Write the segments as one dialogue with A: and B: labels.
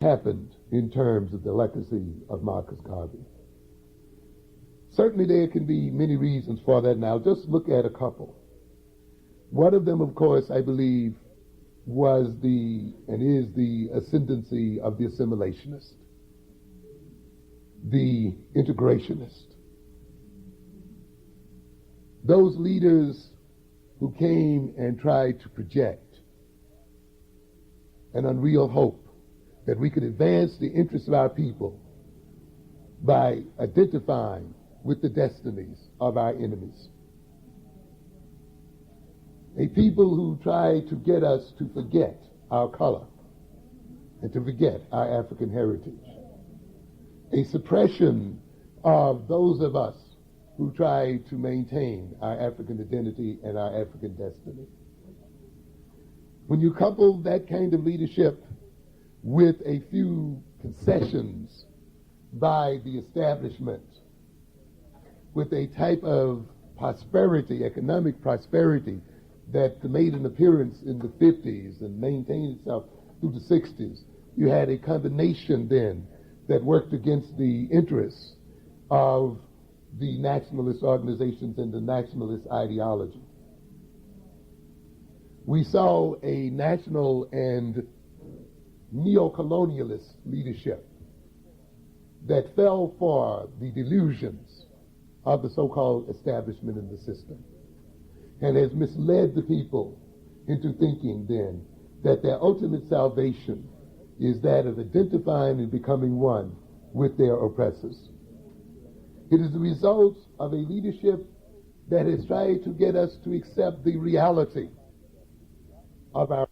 A: happened in terms of the legacy of Marcus Garvey. Certainly there can be many reasons for that now. Just look at a couple. One of them, of course, I believe, was and is the ascendancy of the assimilationist, the integrationist. Those leaders who came and tried to project an unreal hope that we could advance the interests of our people by identifying with the destinies of our enemies. A people who tried to get us to forget our color and to forget our African heritage. A suppression of those of us who try to maintain our African identity and our African destiny. When you couple that kind of leadership with a few concessions by the establishment, with a type of prosperity, economic prosperity, that made an appearance in the 50s and maintained itself through the 60s, you had a combination then that worked against the interests of the nationalist organizations and the nationalist ideology. We saw a national and neo-colonialist leadership that fell for the delusions of the so-called establishment in the system and has misled the people into thinking then that their ultimate salvation is that of identifying and becoming one with their oppressors. It is the result of a leadership that has tried to get us to accept the reality of our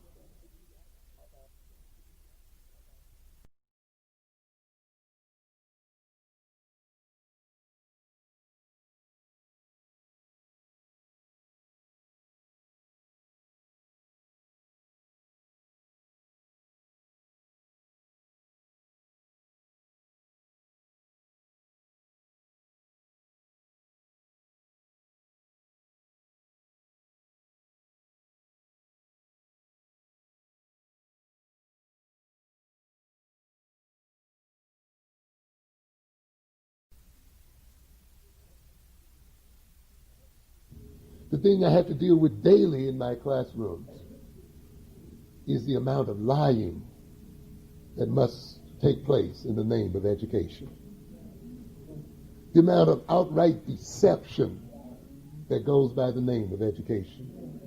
A: The thing I have to deal with daily in my classrooms is the amount of lying that must take place in the name of education. The amount of outright deception that goes by the name of education.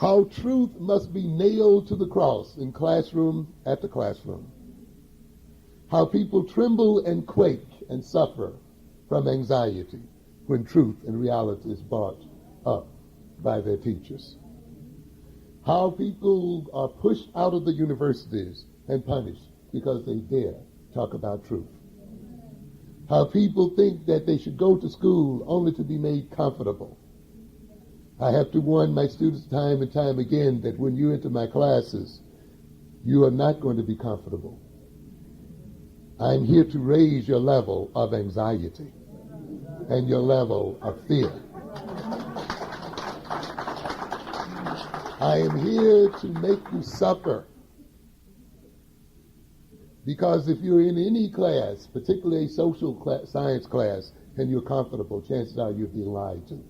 A: How truth must be nailed to the cross in classroom after classroom. How people tremble and quake and suffer from anxiety when truth and reality is brought up by their teachers. How people are pushed out of the universities and punished because they dare talk about truth. How people think that they should go to school only to be made comfortable. I have to warn my students time and time again that when you enter my classes, you are not going to be comfortable. I'm here to raise your level of anxiety and your level of fear. I am here to make you suffer. Because if you're in any class, particularly a social science class, and you're comfortable, chances are you're being lied to.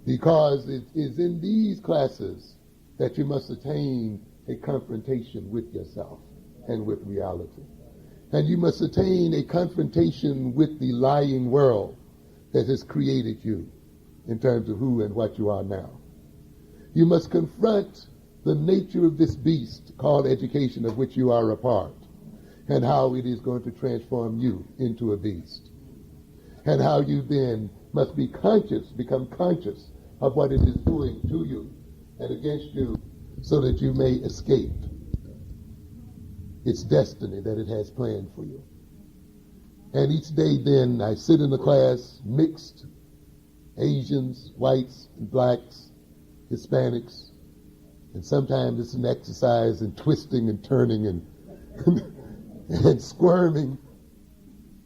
A: Because it is in these classes that you must attain a confrontation with yourself and with reality. And you must attain a confrontation with the lying world that has created you in terms of who and what you are now. You must confront the nature of this beast called education, of which you are a part, and how it is going to transform you into a beast. And how you then must become conscious of what it is doing to you and against you, so that you may escape its destiny that it has planned for you. And each day then I sit in the class, mixed, Asians, whites, and blacks, Hispanics, and sometimes it's an exercise in twisting and turning and and squirming,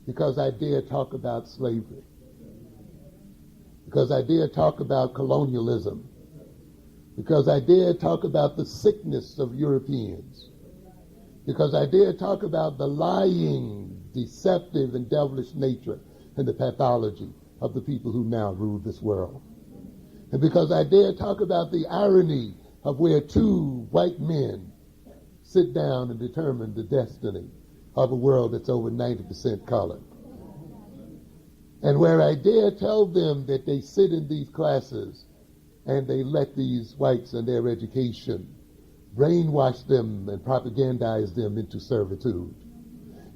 A: because I dare talk about slavery, because I dare talk about colonialism, because I dare talk about the sickness of Europeans because I dare talk about the lying, deceptive, and devilish nature and the pathology of the people who now rule this world. And because I dare talk about the irony of where two white men sit down and determine the destiny of a world that's over 90% colored. And where I dare tell them that they sit in these classes and they let these whites and their education brainwash them and propagandize them into servitude,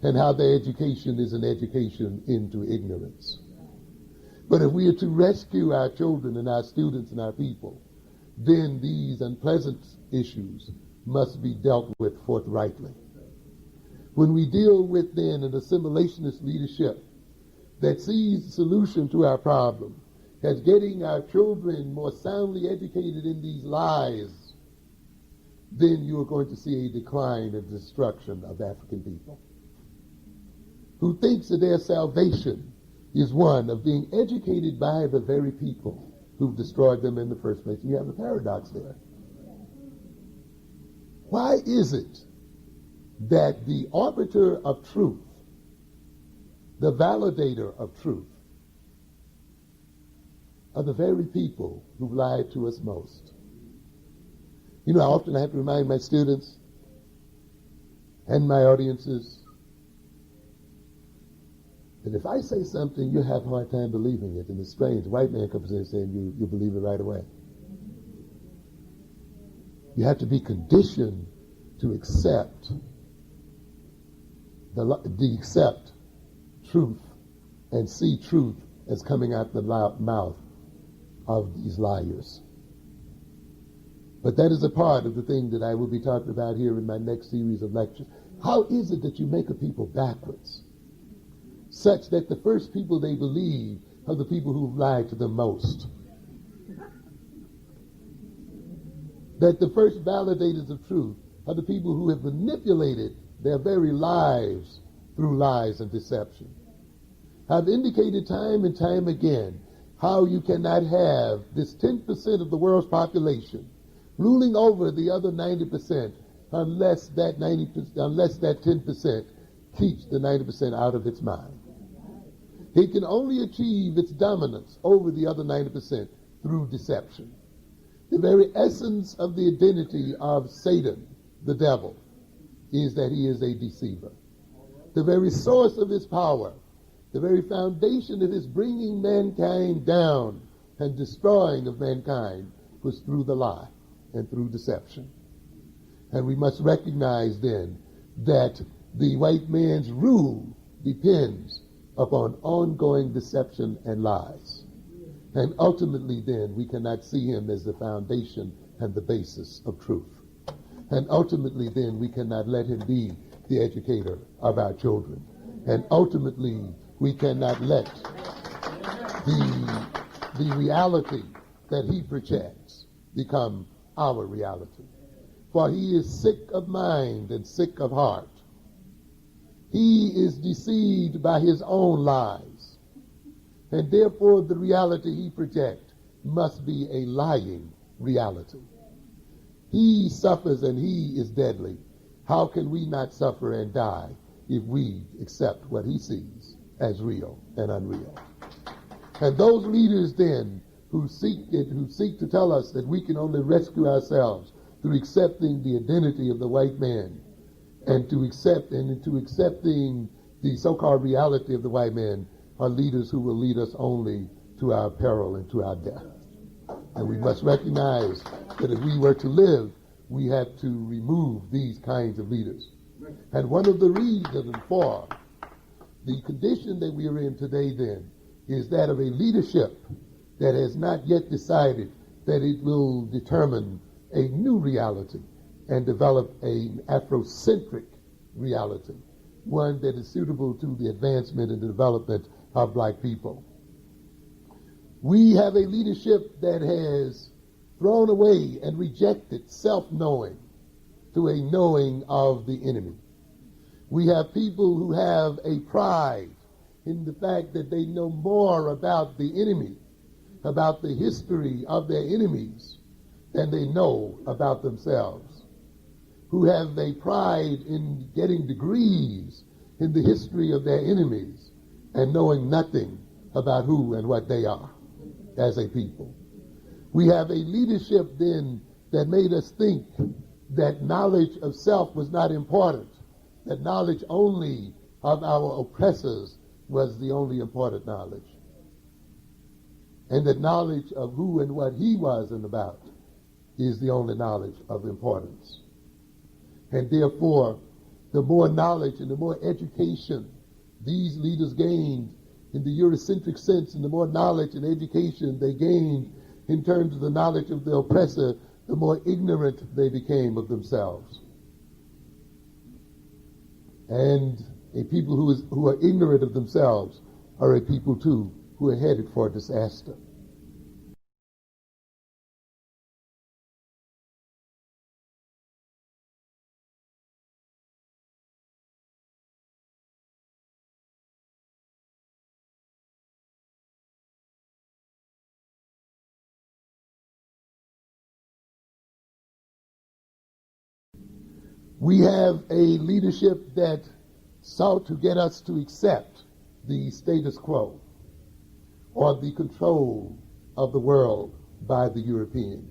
A: and how their education is an education into ignorance. But if we are to rescue our children and our students and our people, then these unpleasant issues must be dealt with forthrightly. When we deal with then an assimilationist leadership that sees the solution to our problem as getting our children more soundly educated in these lies, then you are going to see a decline and destruction of African people, who thinks that their salvation is one of being educated by the very people who've destroyed them in the first place. You have a paradox there. Why is it that the arbiter of truth, the validator of truth, are the very people who've lied to us most? You know, I often have to remind my students and my audiences that if I say something, you have a hard time believing it, and it's strange. A white man comes in saying you believe it right away. You have to be conditioned to accept accept truth and see truth as coming out the mouth of these liars. But that is a part of the thing that I will be talking about here in my next series of lectures. How is it that you make a people backwards, such that the first people they believe are the people who've lied to them most? That the first validators of truth are the people who have manipulated their very lives through lies and deception. I've indicated time and time again how you cannot have this 10% of the world's population ruling over the other 90% unless that 10% keeps the 90% out of its mind. It can only achieve its dominance over the other 90% through deception. The very essence of the identity of Satan, the devil, is that he is a deceiver. The very source of his power, the very foundation of his bringing mankind down and destroying of mankind was through the lie and through deception. And we must recognize then that the white man's rule depends upon ongoing deception and lies. And ultimately then we cannot see him as the foundation and the basis of truth. And ultimately then we cannot let him be the educator of our children. And ultimately we cannot let the reality that he projects become our reality. For he is sick of mind and sick of heart. He is deceived by his own lies. And therefore the reality he projects must be a lying reality. He suffers and he is deadly. How can we not suffer and die if we accept what he sees as real and unreal? And those leaders then who seek to tell us that we can only rescue ourselves through accepting the identity of the white man and to accepting the so-called reality of the white man are leaders who will lead us only to our peril and to our death. And we must recognize that if we were to live, we have to remove these kinds of leaders. And one of the reasons for the condition that we are in today then is that of a leadership that has not yet decided that it will determine a new reality and develop an Afrocentric reality, one that is suitable to the advancement and the development of black people. We have a leadership that has thrown away and rejected self-knowing to a knowing of the enemy. We have people who have a pride in the fact that they know more about the enemy, about the history of their enemies, than they know about themselves, who have a pride in getting degrees in the history of their enemies and knowing nothing about who and what they are as a people. We have a leadership then that made us think that knowledge of self was not important, that knowledge only of our oppressors was the only important knowledge, and that knowledge of who and what he was and about is the only knowledge of importance. And therefore, the more knowledge and the more education these leaders gained in the Eurocentric sense, and the more knowledge and education they gained in terms of the knowledge of the oppressor, the more ignorant they became of themselves. And a people who are ignorant of themselves are a people, too, who are headed for disaster. We have a leadership that sought to get us to accept the status quo or the control of the world by the European.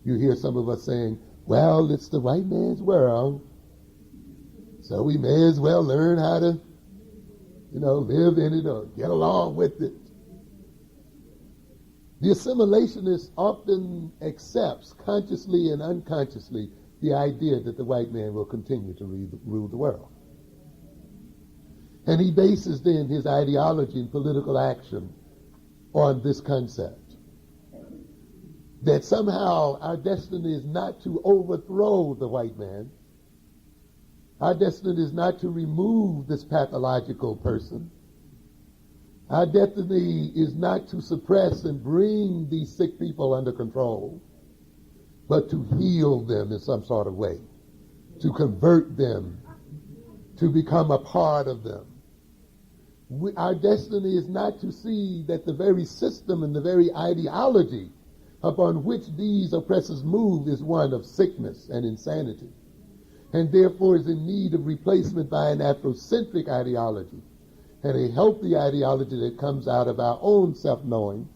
A: You hear some of us saying, well, it's the white man's world, so we may as well learn how to, live in it or get along with it. The assimilationist often accepts, consciously and unconsciously, the idea that the white man will continue to rule the world. And he bases then his ideology and political action on this concept, that somehow our destiny is not to overthrow the white man. Our destiny is not to remove this pathological person. Our destiny is not to suppress and bring these sick people under control, but to heal them in some sort of way, to convert them, to become a part of them. Our destiny is not to see that the very system and the very ideology upon which these oppressors move is one of sickness and insanity, and therefore is in need of replacement by an Afrocentric ideology and a healthy ideology that comes out of our own self-knowing,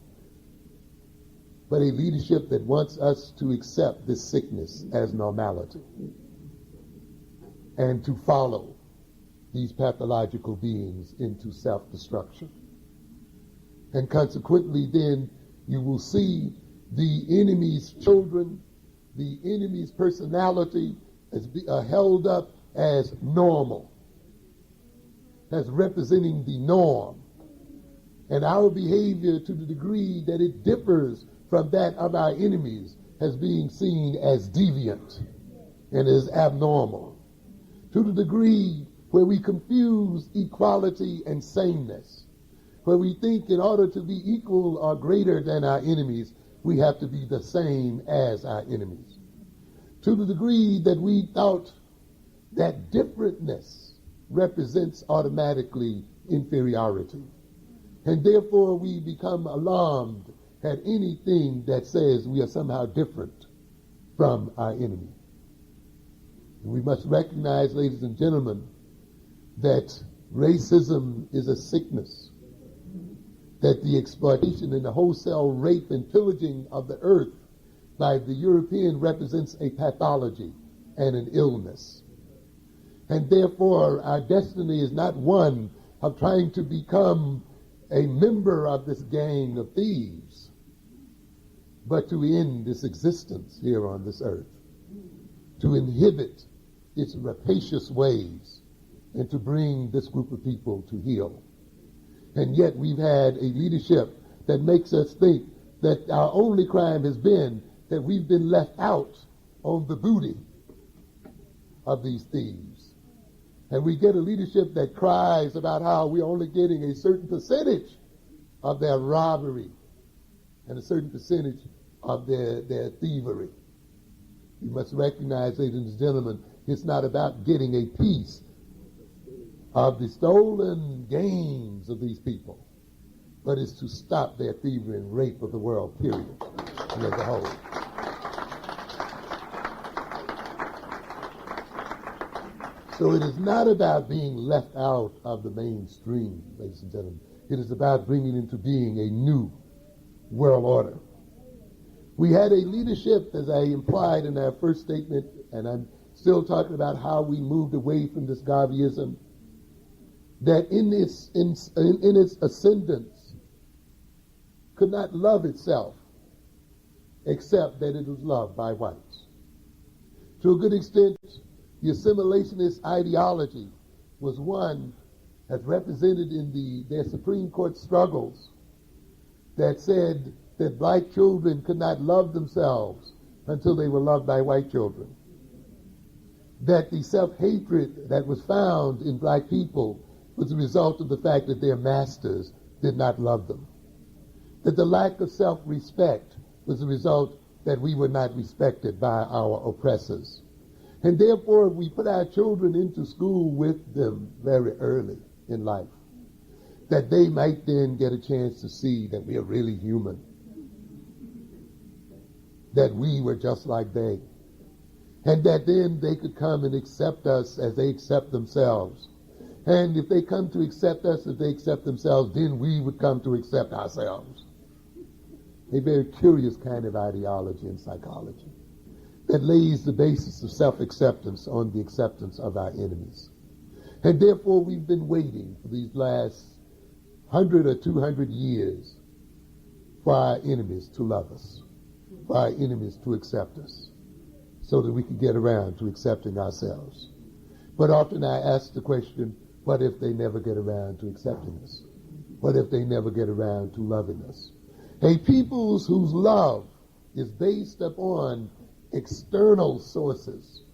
A: but a leadership that wants us to accept this sickness as normality and to follow these pathological beings into self-destruction. And consequently, then, you will see the enemy's children, the enemy's personality as held up as normal, as representing the norm, and our behavior to the degree that it differs from that of our enemies as being seen as deviant and as abnormal, to the degree where we confuse equality and sameness, where we think in order to be equal or greater than our enemies, we have to be the same as our enemies, to the degree that we thought that differentness represents automatically inferiority, and therefore we become alarmed at anything that says we are somehow different from our enemy. And we must recognize, ladies and gentlemen, that racism is a sickness, that the exploitation and the wholesale rape and pillaging of the earth by the European represents a pathology and an illness. And therefore, our destiny is not one of trying to become a member of this gang of thieves, but to end this existence here on this earth, to inhibit its rapacious ways, and to bring this group of people to heal. And yet we've had a leadership that makes us think that our only crime has been that we've been left out on the booty of these thieves. And we get a leadership that cries about how we're only getting a certain percentage of their robbery and a certain percentage of their thievery. You must recognize, ladies and gentlemen, it's not about getting a piece of the stolen gains of these people, but it's to stop their thievery and rape of the world, period, and as a whole. So it is not about being left out of the mainstream, ladies and gentlemen. It is about bringing into being a new world order. We had a leadership, as I implied in our first statement, and I'm still talking about how we moved away from this Garveyism, that in its ascendance could not love itself except that it was loved by whites. To a good extent, the assimilationist ideology was one as represented in their Supreme Court struggles that said that black children could not love themselves until they were loved by white children. That the self-hatred that was found in black people was a result of the fact that their masters did not love them. That the lack of self-respect was a result that we were not respected by our oppressors. And therefore, we put our children into school with them very early in life, that they might then get a chance to see that we are really human, that we were just like they, and that then they could come and accept us as they accept themselves. And if they come to accept us as they accept themselves, then we would come to accept ourselves. A very curious kind of ideology and psychology that lays the basis of self-acceptance on the acceptance of our enemies. And therefore, we've been waiting for these last 100 or 200 years for our enemies to love us, for our enemies to accept us, so that we can get around to accepting ourselves. But often I ask the question, what if they never get around to accepting us? What if they never get around to loving us? A people whose love is based upon external sources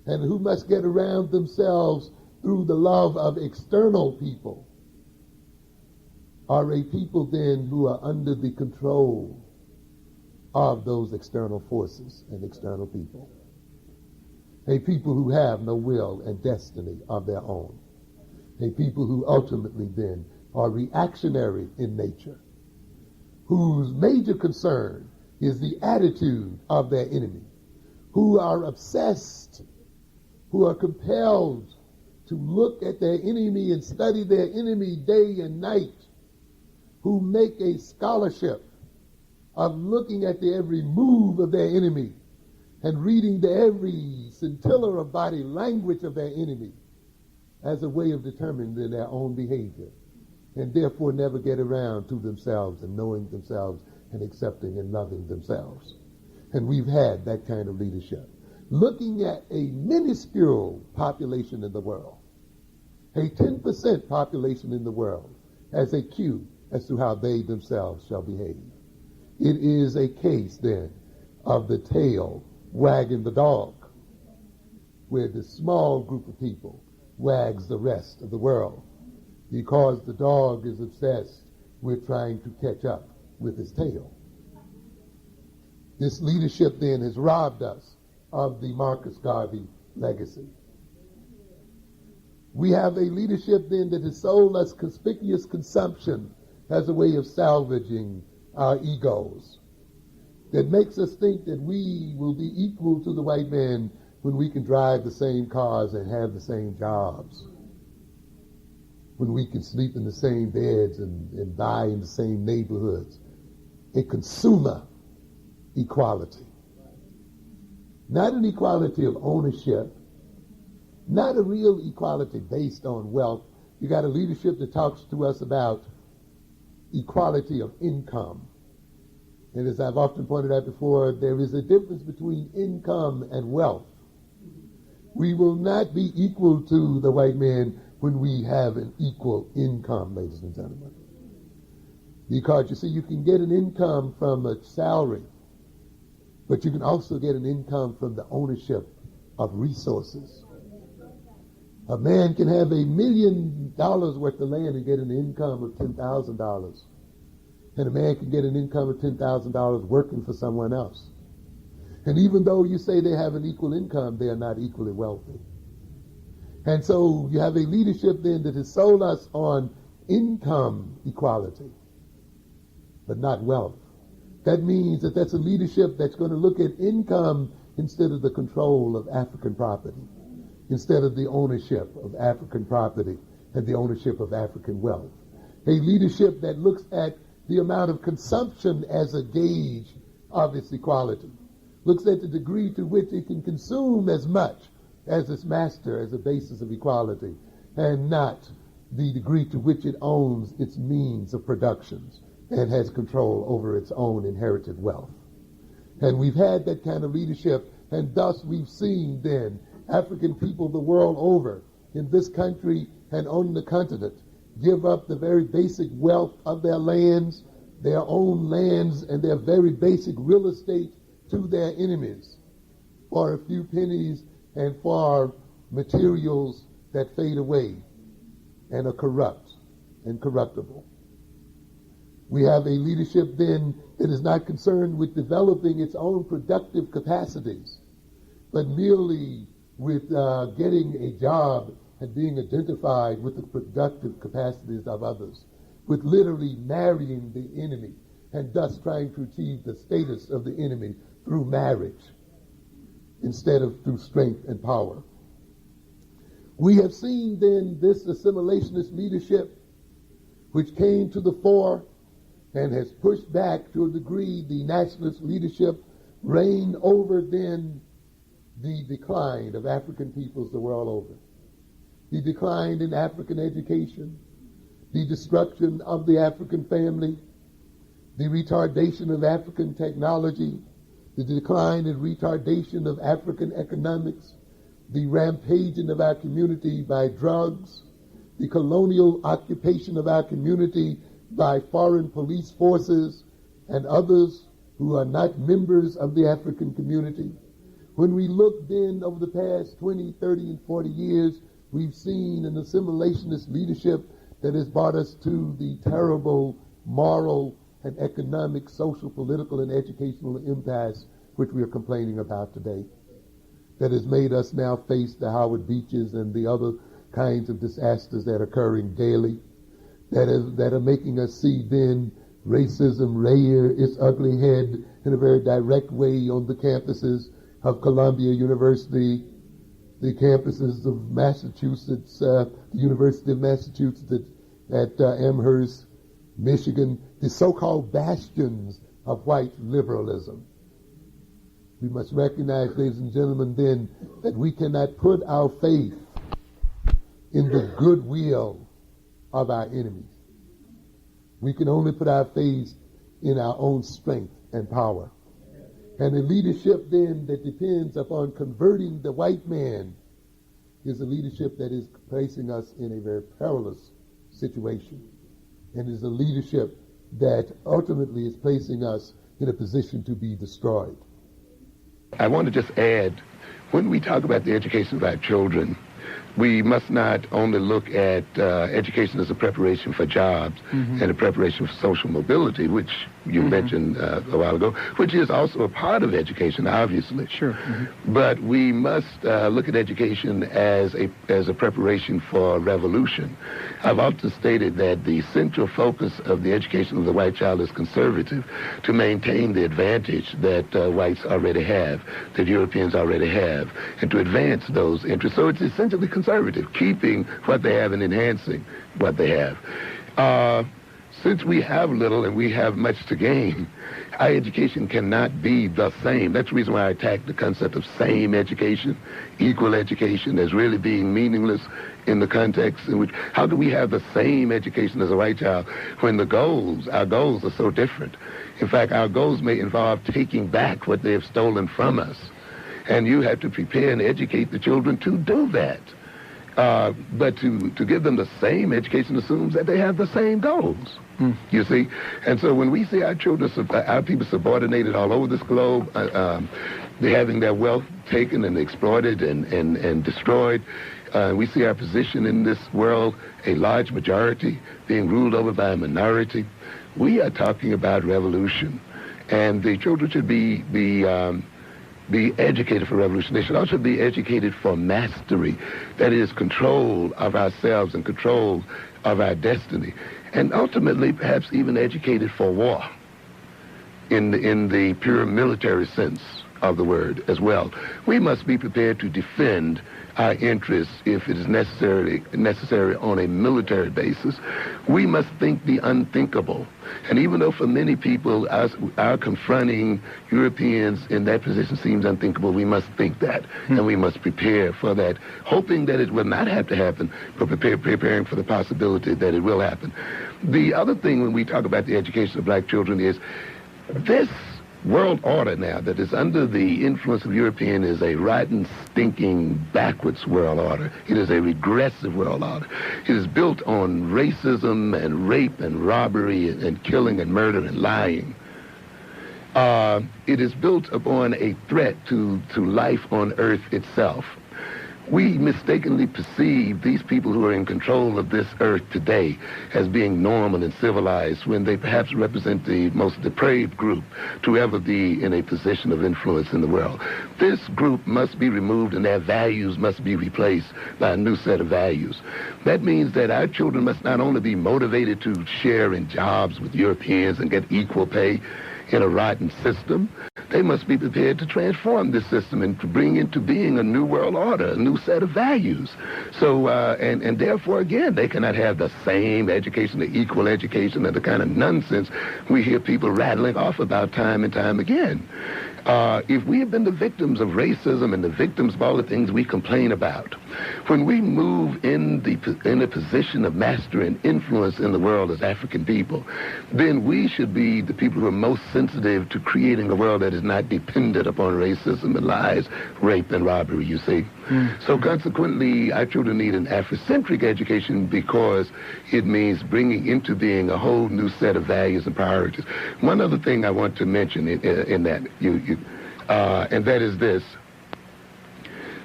A: and who must get around themselves through the love of external people are a people then who are under the control of those external forces and external people. A people who have no will and destiny of their own. A people who ultimately then are reactionary in nature, whose major concern is the attitude of their enemy, who are obsessed, who are compelled to look at their enemy and study their enemy day and night, who make a scholarship of looking at the every move of their enemy and reading the every scintilla of body language of their enemy as a way of determining their own behavior, and therefore never get around to themselves and knowing themselves and accepting and loving themselves. And we've had that kind of leadership. Looking at a minuscule population in the world, a 10% population in the world, as a cue as to how they themselves shall behave. It is a case then of the tail wagging the dog, where the small group of people wags the rest of the world, because the dog is obsessed with trying to catch up with his tail. This leadership then has robbed us of the Marcus Garvey legacy. We have a leadership then that has sold us conspicuous consumption as a way of salvaging our egos, that makes us think that we will be equal to the white man when we can drive the same cars and have the same jobs, when we can sleep in the same beds and die in the same neighborhoods. A consumer equality. Not an equality of ownership, not a real equality based on wealth. You got a leadership that talks to us about equality of income. And as I've often pointed out before, there is a difference between income and wealth. We will not be equal to the white man when we have an equal income, ladies and gentlemen. Because you see, you can get an income from a salary, but you can also get an income from the ownership of resources. A man can have $1 million worth of land and get an income of $10,000. And a man can get an income of $10,000 working for someone else. And even though you say they have an equal income, they are not equally wealthy. And so you have a leadership then that has sold us on income equality, but not wealth. That means that that's a leadership that's going to look at income instead of the control of African property. instead of the ownership of African property and the ownership of African wealth. A leadership that looks at the amount of consumption as a gauge of its equality, looks at the degree to which it can consume as much as its master as a basis of equality, and not the degree to which it owns its means of productions and has control over its own inherited wealth. And we've had that kind of leadership, and thus we've seen then African people the world over, in this country and on the continent, give up the very basic wealth of their lands, their own lands, and their very basic real estate to their enemies for a few pennies and for materials that fade away and are corrupt and corruptible. We have a leadership then that is not concerned with developing its own productive capacities, but merely with getting a job and being identified with the productive capacities of others, with literally marrying the enemy and thus trying to achieve the status of the enemy through marriage instead of through strength and power. We have seen then this assimilationist leadership which came to the fore and has pushed back to a degree the nationalist leadership, reign over then the decline of African peoples the world over. The decline in African education, the destruction of the African family, the retardation of African technology, the decline and retardation of African economics, the rampaging of our community by drugs, the colonial occupation of our community by foreign police forces and others who are not members of the African community. When we look then over the past 20, 30, and 40 years, we've seen an assimilationist leadership that has brought us to the terrible moral and economic, social, political, and educational impasse which we are complaining about today, that has made us now face the Howard Beaches and the other kinds of disasters that are occurring daily, that are making us see then racism rear its ugly head in a very direct way on the campuses of Columbia University, the campuses of Massachusetts, the University of Massachusetts at Amherst, Michigan, the so-called bastions of white liberalism. We must recognize, ladies and gentlemen, then, that we cannot put our faith in the goodwill of our enemies. We can only put our faith in our own strength and power. And a leadership then that depends upon converting the white man is a leadership that is placing us in a very perilous situation, and is a leadership that ultimately is placing us in a position to be destroyed.
B: I want to just add, when we talk about the education of our children, we must not only look at education as a preparation for jobs and a preparation for social mobility, which you mentioned a while ago, which is also a part of education, obviously.
C: Sure.
B: But we must look at education as a preparation for revolution. I've often stated that the central focus of the education of the white child is conservative, to maintain the advantage that whites already have, that Europeans already have, and to advance those interests. So it's essentially conservative, keeping what they have and enhancing what they have. Since we have little and we have much to gain, our education cannot be the same. That's the reason why I attack the concept of same education, equal education, as really being meaningless in the context in which, how do we have the same education as a white child when our goals are so different? In fact, our goals may involve taking back what they have stolen from us. And you have to prepare and educate the children to do that. But to give them the same education assumes that they have the same goals, you see. And so when we see our children, our people subordinated all over this globe, they're having their wealth taken and exploited and destroyed, we see our position in this world, a large majority being ruled over by a minority, we are talking about revolution. And the children should be educated for revolution. They should also be educated for mastery, that is, control of ourselves and control of our destiny, and ultimately perhaps even educated for war in the pure military sense of the word as well. We must be prepared to defend our interests if it is necessary on a military basis. We must think the unthinkable. And even though for many people our confronting Europeans in that position seems unthinkable, we must think that, and we must prepare for that, hoping that it will not have to happen, but preparing for the possibility that it will happen. The other thing when we talk about the education of black children is this world order now that is under the influence of European is a rotten, stinking, backwards world order. It is a regressive world order. It is built on racism and rape and robbery and killing and murder and lying. It is built upon a threat to life on Earth itself. We mistakenly perceive these people who are in control of this earth today as being normal and civilized when they perhaps represent the most depraved group to ever be in a position of influence in the world. This group must be removed and their values must be replaced by a new set of values. That means that our children must not only be motivated to share in jobs with Europeans and get equal pay in a rotten system, they must be prepared to transform this system and to bring into being a new world order, a new set of values. So, and therefore, again, they cannot have the same education, the equal education, and the kind of nonsense we hear people rattling off about time and time again. If we have been the victims of racism and the victims of all the things we complain about, when we move in a position of mastery and influence in the world as African people, then we should be the people who are most sensitive to creating a world that is not dependent upon racism and lies, rape and robbery, you see. So consequently, our children need an Afrocentric education because it means bringing into being a whole new set of values and priorities. One other thing I want to mention in that, and that is this,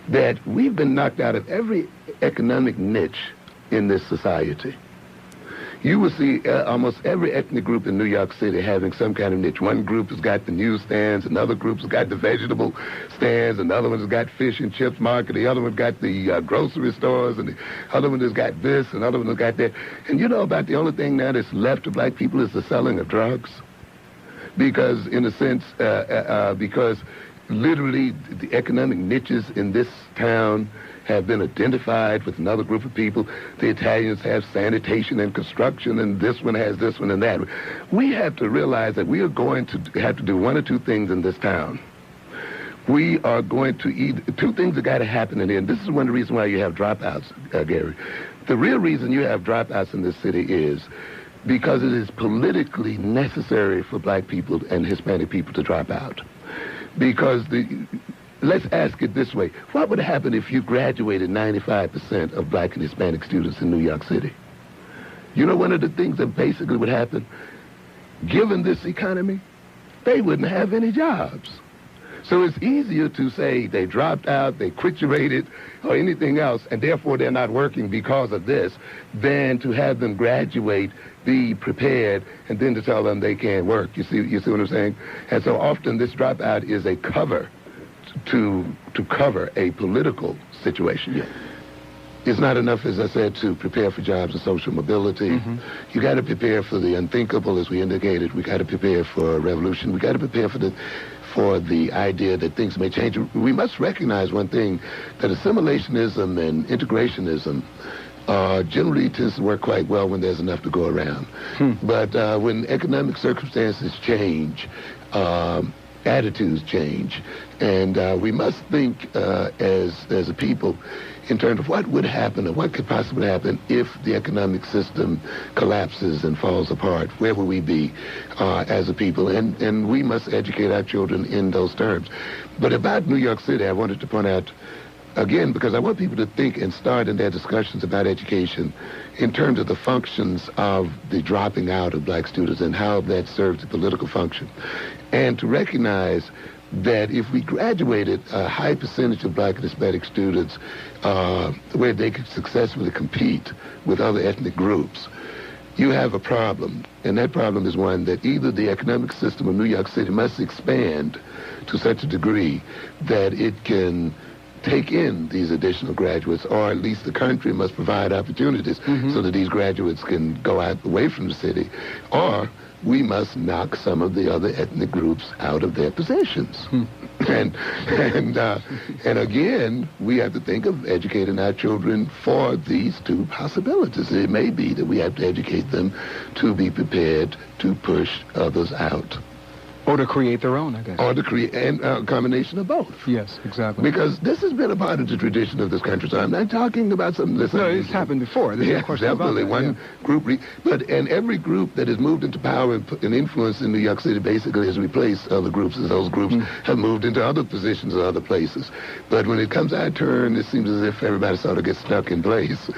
B: that we've been knocked out of every economic niche in this society. You will see almost every ethnic group in New York City having some kind of niche. One group has got the newsstands, another group has got the vegetable stands, another one has got fish and chips market, the other one got the grocery stores, and the other one has got this, and another one has got that. And you know about the only thing now that's left to black people is the selling of drugs? Because in a sense, because literally the economic niches in this town have been identified with another group of people. The Italians have sanitation and construction, and this one has this one and that. We have to realize that we are going to have to do one or two things in this town. We are going to two things have got to happen in here, and this is one of the reasons why you have dropouts, Gary. The real reason you have dropouts in this city is because it is politically necessary for black people and Hispanic people to drop out. Because let's ask it this way. What would happen if you graduated 95% of black and Hispanic students in New York City? You know one of the things that basically would happen? Given this economy, they wouldn't have any jobs. So it's easier to say they dropped out, they quiturated, or anything else, and therefore they're not working because of this, than to have them graduate, be prepared, and then to tell them they can't work. You see what I'm saying? And so often this dropout is a cover to cover a political situation. Yeah. It's not enough, as I said, to prepare for jobs and social mobility. You got to prepare for the unthinkable, as we indicated. We got to prepare for a revolution. We got to prepare for the idea that things may change. We must recognize one thing, that assimilationism and integrationism generally tends to work quite well when there's enough to go around. But when economic circumstances change, attitudes change, and we must think as a people in terms of what would happen or what could possibly happen if the economic system collapses and falls apart. Where will we be as a people? And we must educate our children in those terms. But about New York City, I wanted to point out, again, because I want people to think and start in their discussions about education in terms of the functions of the dropping out of black students and how that serves the political function. And to recognize that if we graduated a high percentage of black and Hispanic students where they could successfully compete with other ethnic groups, you have a problem. And that problem is one that either the economic system of New York City must expand to such a degree that it can take in these additional graduates, or at least the country must provide opportunities so that these graduates can go out away from the city, or we must knock some of the other ethnic groups out of their positions. And again, we have to think of educating our children for these two possibilities. It may be that we have to educate them to be prepared to push others out.
C: Or to create their own, I guess.
B: Or to create a combination of both.
C: Yes, exactly.
B: Because this has been a part of the tradition of this country. So I'm not talking about something that's
C: no, it's happened before. There's no question
B: definitely.
C: About that.
B: One group, and every group that has moved into power and influence in New York City basically has replaced other groups, as those groups have moved into other positions or other places. But when it comes our turn, it seems as if everybody sort of gets stuck in place.